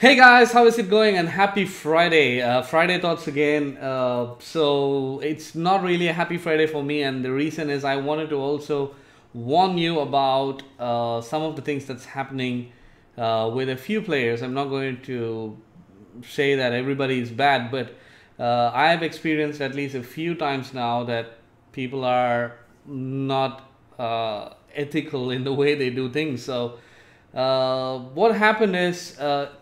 Hey guys, how is it going? And happy Friday. Friday thoughts again. So it's not really a happy Friday for me, and the reason is I wanted to also warn you about some of the things that's happening with a few players. I'm not going to say that everybody is bad, but I've experienced at least a few times now that people are not ethical in the way they do things. So what happened is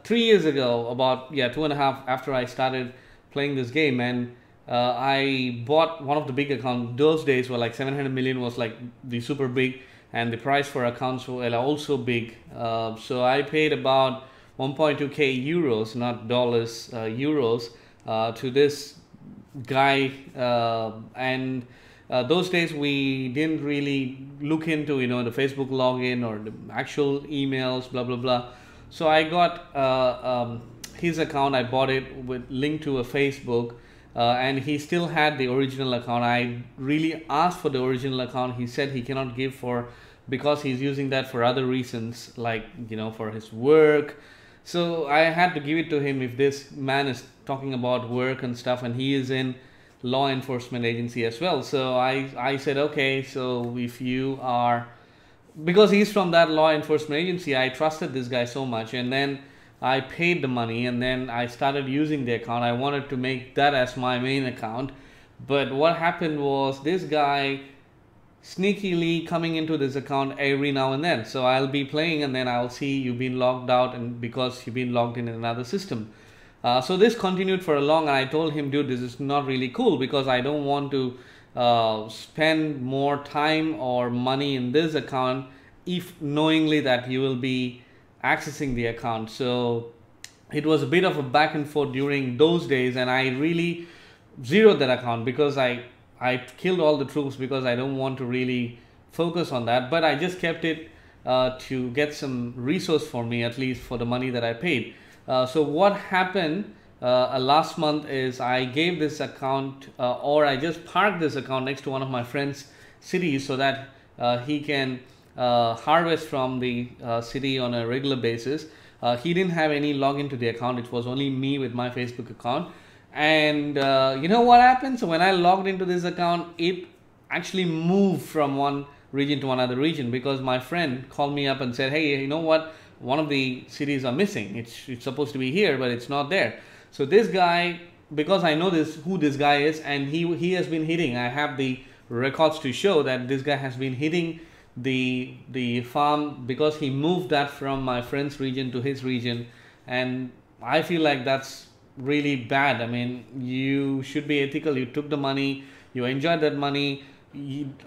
3 years ago, about 2.5 after I started playing this game, and I bought one of the big accounts. Those days were like 700 million was like the super big, and the price for accounts were also big. So I paid about 1.2k euros, not dollars, euros, to this guy, and those days we didn't really look into the Facebook login or the actual emails, blah blah blah. So I got his account. I bought it with link to a Facebook, and he still had the original account. I really asked for the original account. He said he cannot give for because he's using that for other reasons, like for his work. So I had to give it to him. If this man is talking about work and stuff, and he is in law enforcement agency as well, so I said, okay, so if you are, because he's from that law enforcement agency, I trusted this guy so much, and then I paid the money, and then I started using the account. I wanted to make that as my main account, but what happened was this guy sneakily coming into this account every now and then. So I'll be playing, and then I'll see you've been logged out, and because you've been logged in another system. So this continued for a long, and I told him, dude, this is not really cool, because I don't want to spend more time or money in this account if knowingly that you will be accessing the account. So it was a bit of a back and forth during those days, and I really zeroed that account because I killed all the troops, because I don't want to really focus on that, but I just kept it to get some resource for me, at least for the money that I paid. So what happened last month is I gave this account, or I just parked this account next to one of my friend's cities, so that he can harvest from the city on a regular basis. He didn't have any login to the account. It was only me with my Facebook account. And you know what happened? So when I logged into this account, it actually moved from one region to another region, because my friend called me up and said, hey, you know what? One of the cities are missing. It's supposed to be here, but it's not there. So this guy, because I know who this guy is, and he has been hitting. I have the records to show that this guy has been hitting the farm, because he moved that from my friend's region to his region, and I feel like that's really bad. I mean, you should be ethical. You took the money, you enjoyed that money.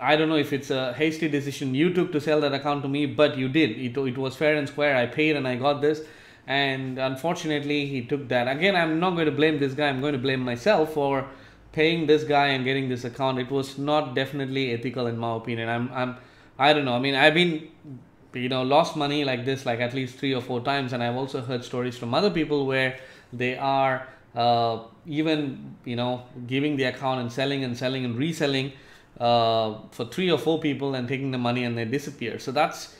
I don't know if it's a hasty decision you took to sell that account to me, but you did. It was fair and square. I paid and I got this, and unfortunately he took that. Again, I'm not going to blame this guy. I'm going to blame myself for paying this guy and getting this account. It was not definitely ethical in my opinion. I don't know. I mean, I've been lost money like this like at least 3 or 4 times, and I've also heard stories from other people where they are even giving the account and selling and reselling for 3 or 4 people and taking the money, and they disappear. So that's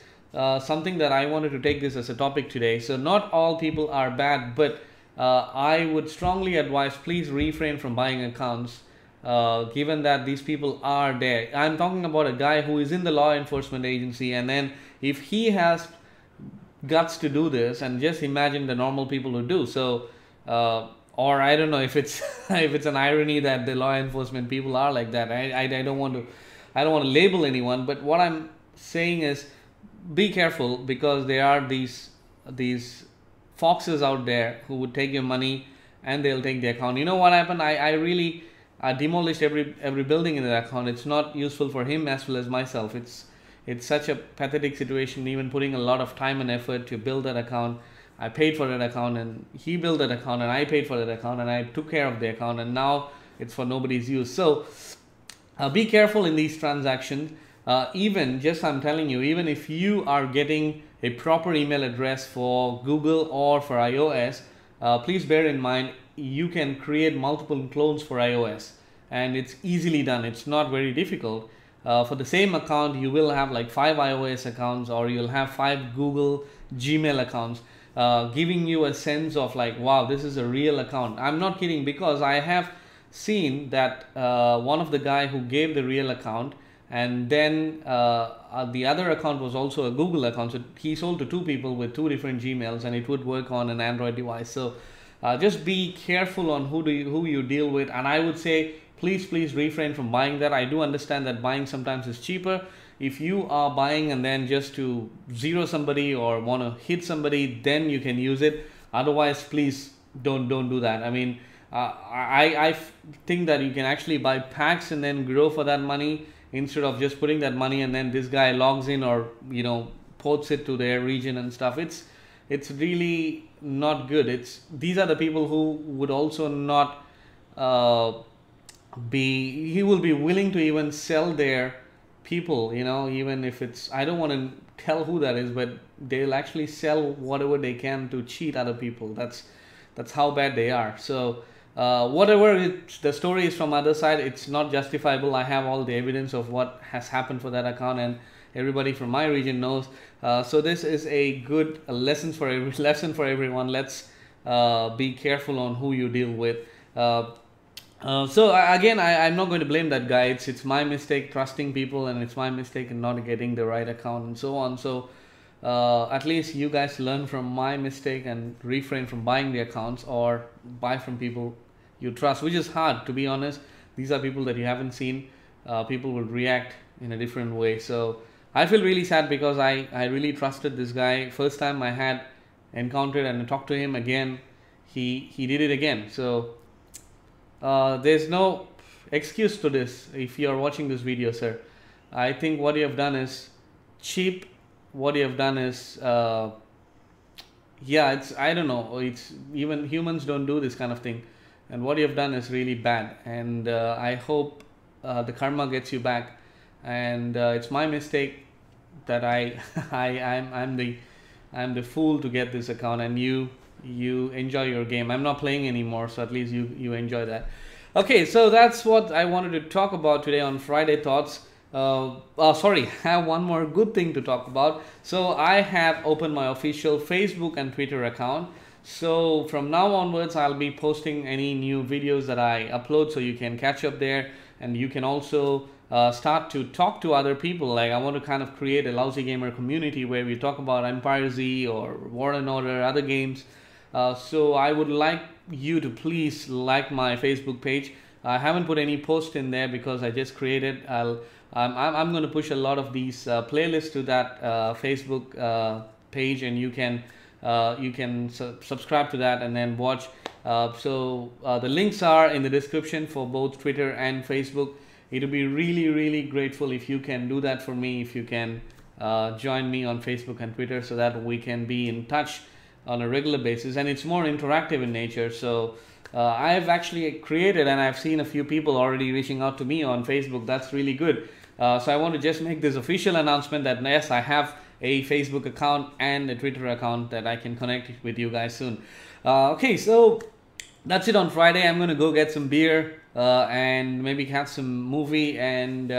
something that I wanted to take this as a topic today. So not all people are bad, but I would strongly advise, please refrain from buying accounts, given that these people are there. I'm talking about a guy who is in the law enforcement agency, and then if he has guts to do this, and just imagine the normal people who do so. Or I don't know if it's if it's an irony that the law enforcement people are like that. I don't want to label anyone, but what I'm saying is be careful, because there are these foxes out there who would take your money and they'll take the account. You know what happened? I really demolished every building in that account. It's not useful for him as well as myself. It's such a pathetic situation, even putting a lot of time and effort to build that account. I paid for that account, and he built that account, and I paid for that account, and I took care of the account, and now it's for nobody's use. So be careful in these transactions. I'm telling you, even if you are getting a proper email address for Google or for iOS, please bear in mind you can create multiple clones for iOS, and it's easily done. It's not very difficult. For the same account, you will have like 5 iOS accounts, or you'll have 5 Google Gmail accounts. giving you a sense of like, wow, this is a real account. I'm not kidding, because I have seen that one of the guy who gave the real account, and then the other account was also a Google account, so he sold to two people with two different Gmails, and it would work on an Android device. So just be careful on who you deal with, and I would say please refrain from buying that. I do understand that buying sometimes is cheaper. If you are buying and then just to zero somebody or want to hit somebody, then you can use it. Otherwise, please don't do that. I mean, I think that you can actually buy packs and then grow for that money, instead of just putting that money and then this guy logs in or ports it to their region and stuff. It's really not good. These are the people who would also not he will be willing to even sell their people, even if it's, I don't want to tell who that is, but they'll actually sell whatever they can to cheat other people. That's how bad they are. So whatever the story is from other side, it's not justifiable. I have all the evidence of what has happened for that account, and everybody from my region knows. So this is a good lesson for everyone. Let's be careful on who you deal with. Again, I'm not going to blame that guy. It's my mistake trusting people, and it's my mistake in not getting the right account and so on. So at least you guys learn from my mistake and refrain from buying the accounts, or buy from people you trust, which is hard, to be honest. These are people that you haven't seen. People will react in a different way. So I feel really sad, because I really trusted this guy. First time I had encountered and talked to him again, he did it again. So there's no excuse to this. If you are watching this video, sir, I think what you have done is cheap. What you have done is yeah, I don't know, it's even humans don't do this kind of thing, and what you have done is really bad. And I hope the karma gets you back. And it's my mistake that I'm the fool to get this account, and you enjoy your game. I'm not playing anymore, so at least you enjoy that. Okay, so that's what I wanted to talk about today on Friday Thoughts. Sorry, I have one more good thing to talk about. So I have opened my official Facebook and Twitter account. So from now onwards, I'll be posting any new videos that I upload, so you can catch up there, and you can also start to talk to other people. Like, I want to kind of create a Lousy Gamer community where we talk about Empire Z or War and Order, other games. So I would like you to please like my Facebook page. I haven't put any post in there because I just created. I'm going to push a lot of these playlists to that Facebook page, and you can subscribe to that and then watch. The links are in the description for both Twitter and Facebook. It would be really grateful if you can do that for me, if you can join me on Facebook and Twitter, so that we can be in touch on a regular basis, and it's more interactive in nature. So I've actually created, and I've seen a few people already reaching out to me on Facebook. That's really good. So I want to just make this official announcement that yes, I have a Facebook account and a Twitter account that I can connect with you guys soon. Okay, so that's it on Friday. I'm gonna go get some beer and maybe catch some movie, and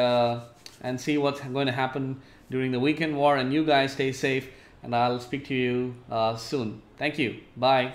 see what's going to happen during the weekend war. And you guys stay safe, and I'll speak to you soon. Thank you. Bye.